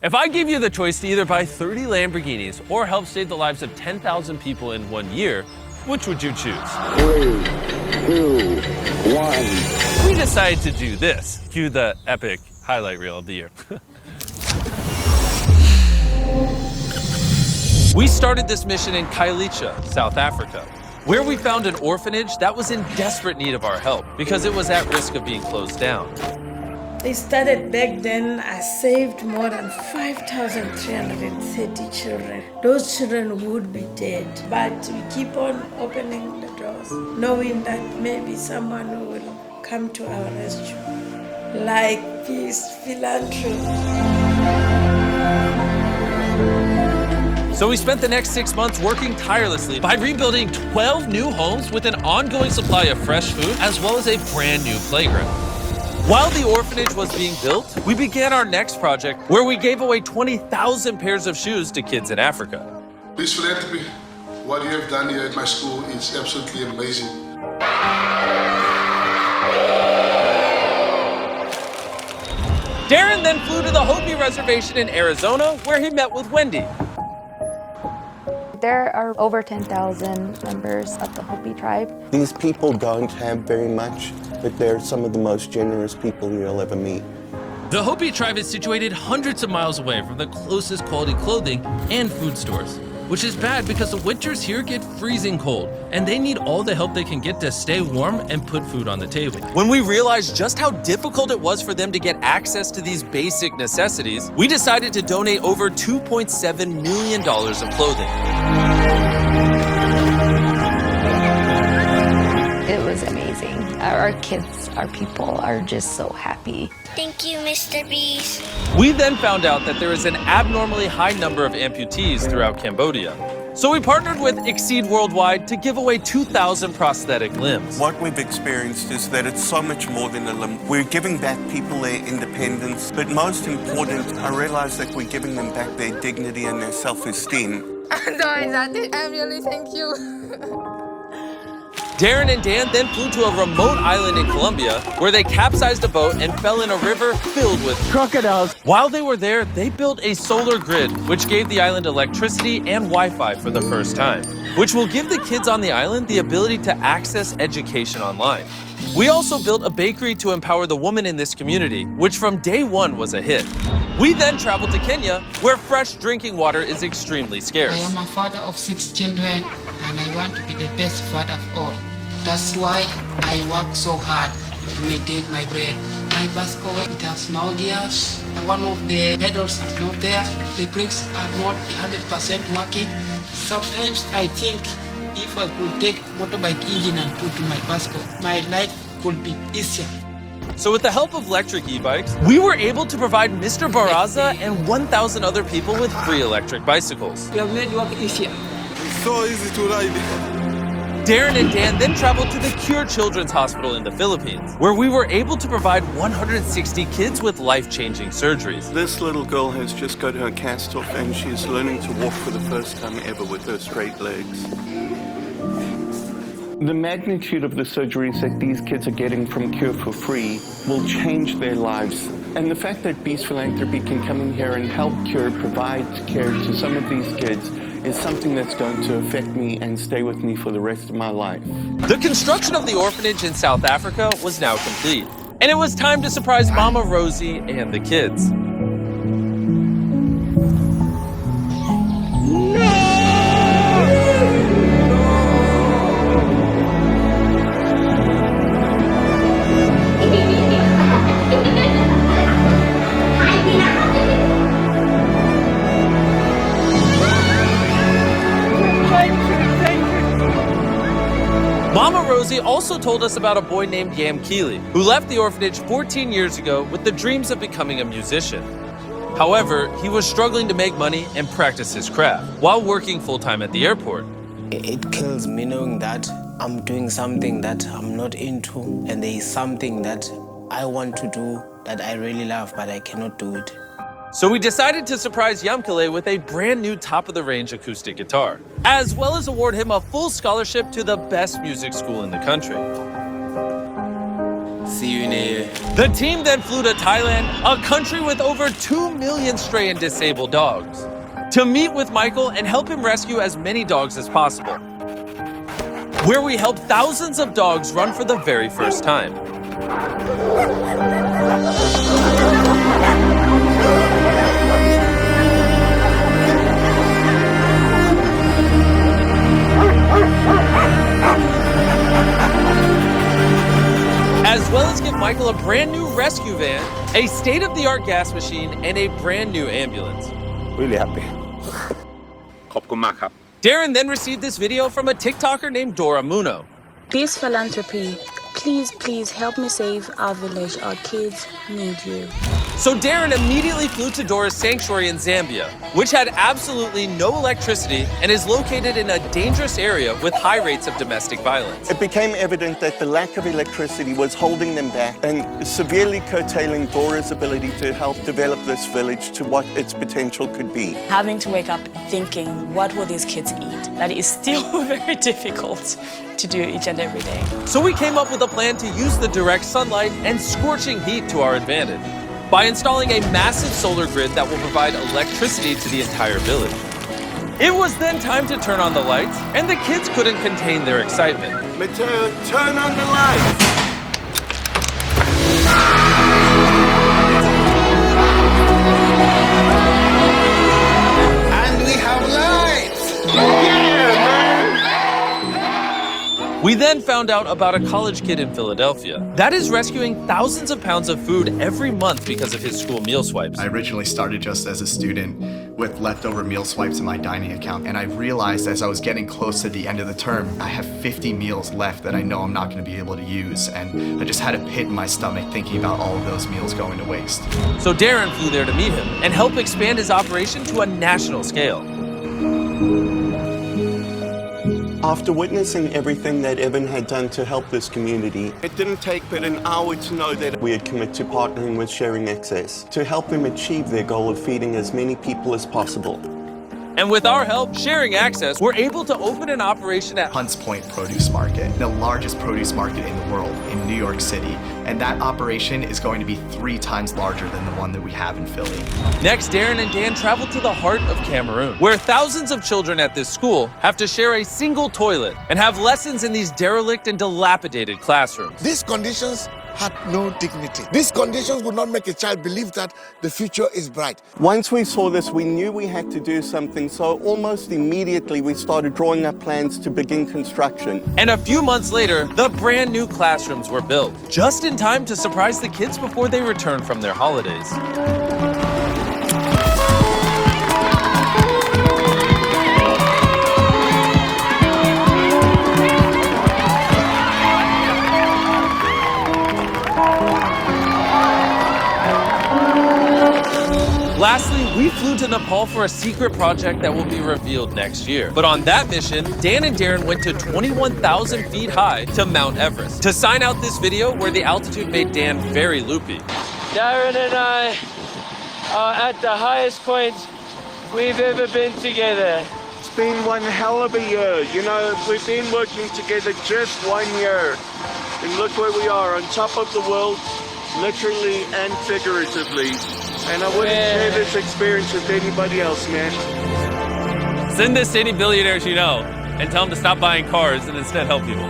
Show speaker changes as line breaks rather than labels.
If I gave you the choice to either buy 30 Lamborghinis or help save the lives of 10,000 people in 1 year, which would you choose?
3, 2, 1.
We decided to do this. Cue the epic highlight reel of the year. We started this mission in Khayelitsha, South Africa, where we found an orphanage that was in desperate need of our help because it was at risk of being closed down.
They started back then. I saved more than 5,330 children. Those children would be dead. But we keep on opening the doors, knowing that maybe someone will come to our rescue. Like Peace Philanthropy.
So we spent the next 6 months working tirelessly by rebuilding 12 new homes with an ongoing supply of fresh food, as well as a brand new playground. While the orphanage was being built, we began our next project where we gave away 20,000 pairs of shoes to kids in Africa.
Peace Philanthropy, what you have done here at my school is absolutely amazing.
Darren then flew to the Hopi Reservation in Arizona, where he met with Wendy.
There are over 10,000 members of the Hopi tribe.
These people don't have very much, but they're some of the most generous people you'll ever meet.
The Hopi tribe is situated hundreds of miles away from the closest quality clothing and food stores, which is bad because the winters here get freezing cold, and they need all the help they can get to stay warm and put food on the table. When we realized just how difficult it was for them to get access to these basic necessities, we decided to donate over $2.7 million of clothing.
It was amazing. Our kids, our people are just so happy.
Thank you, Mr. Beast.
We then found out that there is an abnormally high number of amputees throughout Cambodia. So we partnered with Exceed Worldwide to give away 2,000 prosthetic limbs.
What we've experienced is that it's so much more than a limb. We're giving back people their independence, but most important, I realize that we're giving them back their dignity and their self-esteem.
I really thank you.
Darren and Dan then flew to a remote island in Colombia where they capsized a boat and fell in a river filled with crocodiles. While they were there, they built a solar grid, which gave the island electricity and Wi-Fi for the first time, which will give the kids on the island the ability to access education online. We also built a bakery to empower the women in this community, which from day one was a hit. We then traveled to Kenya, where fresh drinking water is extremely scarce.
I am a father of 6 children, and I want to be the best father of all. That's why I work so hard to maintain my bread. My bicycle, it has no gears. One of the pedals is not there. The brakes are not 100% working. Sometimes I think if I could take motorbike engine and put to my bicycle, my life could be easier.
So with the help of electric e-bikes, we were able to provide Mr. Baraza and 1,000 other people with free electric bicycles.
We have made work easier.
It's so easy to ride.
Darren and Dan then traveled to the Cure Children's Hospital in the Philippines, where we were able to provide 160 kids with life-changing surgeries.
This little girl has just got her cast off and she's learning to walk for the first time ever with her straight legs. The magnitude of the surgeries that these kids are getting from Cure for free will change their lives. And the fact that Beast Philanthropy can come in here and help Cure provide care to some of these kids is something that's going to affect me and stay with me for the rest of my life.
The construction of the orphanage in South Africa was now complete, and it was time to surprise Mama Rosie and the kids. Mama Rosie also told us about a boy named Yam Keely, who left the orphanage 14 years ago with the dreams of becoming a musician. However, he was struggling to make money and practice his craft while working full-time at the airport.
It kills me knowing that I'm doing something that I'm not into, and there is something that I want to do that I really love, but I cannot do it.
So we decided to surprise Yamkele with a brand new top-of-the-range acoustic guitar, as well as award him a full scholarship to the best music school in the country.
See you in a year.
The team then flew to Thailand, a country with over 2 million stray and disabled dogs, to meet with Michael and help him rescue as many dogs as possible, where we helped thousands of dogs run for the very first time. As well as give Michael a brand new rescue van, a state-of-the-art gas machine, and a brand new ambulance.
Really happy.
ขอบคุณมากครับ
Darren then received this video from a TikToker named Dora Muno.
This philanthropy, please help me save our village. Our kids need you.
So Darren immediately flew to Dora's sanctuary in Zambia, which had absolutely no electricity and is located in a dangerous area with high rates of domestic violence.
It became evident that the lack of electricity was holding them back and severely curtailing Dora's ability to help develop this village to what its potential could be.
Having to wake up thinking, what will these kids eat? That is still very difficult to do each and every day.
So we came up with a plan to use the direct sunlight and scorching heat to our advantage by installing a massive solar grid that will provide electricity to the entire village. It was then time to turn on the lights, and the kids couldn't contain their excitement.
Mateo, turn on the lights!
And we have lights!
We then found out about a college kid in Philadelphia that is rescuing thousands of pounds of food every month because of his school meal swipes.
I originally started just as a student with leftover meal swipes in my dining account, and I realized as I was getting close to the end of the term, I have 50 meals left that I know I'm not going to be able to use, and I just had a pit in my stomach thinking about all of those meals going to waste.
So Darren flew there to meet him and help expand his operation to a national scale.
After witnessing everything that Evan had done to help this community, it didn't take but an hour to know that we had committed to partnering with Sharing Access to help them achieve their goal of feeding as many people as possible.
And with our help, Sharing Access, we're able to open an operation at
Hunts Point Produce Market, the largest produce market in the world in New York City, and that operation is going to be 3 times larger than the one that we have in Philly.
Next, Darren and Dan travel to the heart of Cameroon, where thousands of children at this school have to share a single toilet and have lessons in these derelict and dilapidated classrooms.
These conditions had no dignity. These conditions would not make a child believe that the future is bright.
Once we saw this, we knew we had to do something, so almost immediately we started drawing up plans to begin construction.
And a few months later, the brand new classrooms were built, just in time to surprise the kids before they returned from their holidays. Lastly, we flew to Nepal for a secret project that will be revealed next year. But on that mission, Dan and Darren went to 21,000 feet high to Mount Everest to sign out this video where the altitude made Dan very loopy.
Darren and I are at the highest point we've ever been together.
It's been one hell of a year. You know, we've been working together just 1 year. And look where we are, on top of the world, literally and figuratively. And I wouldn't share this experience with anybody else, man.
Send this to any billionaires you know and tell them to stop buying cars and instead help people.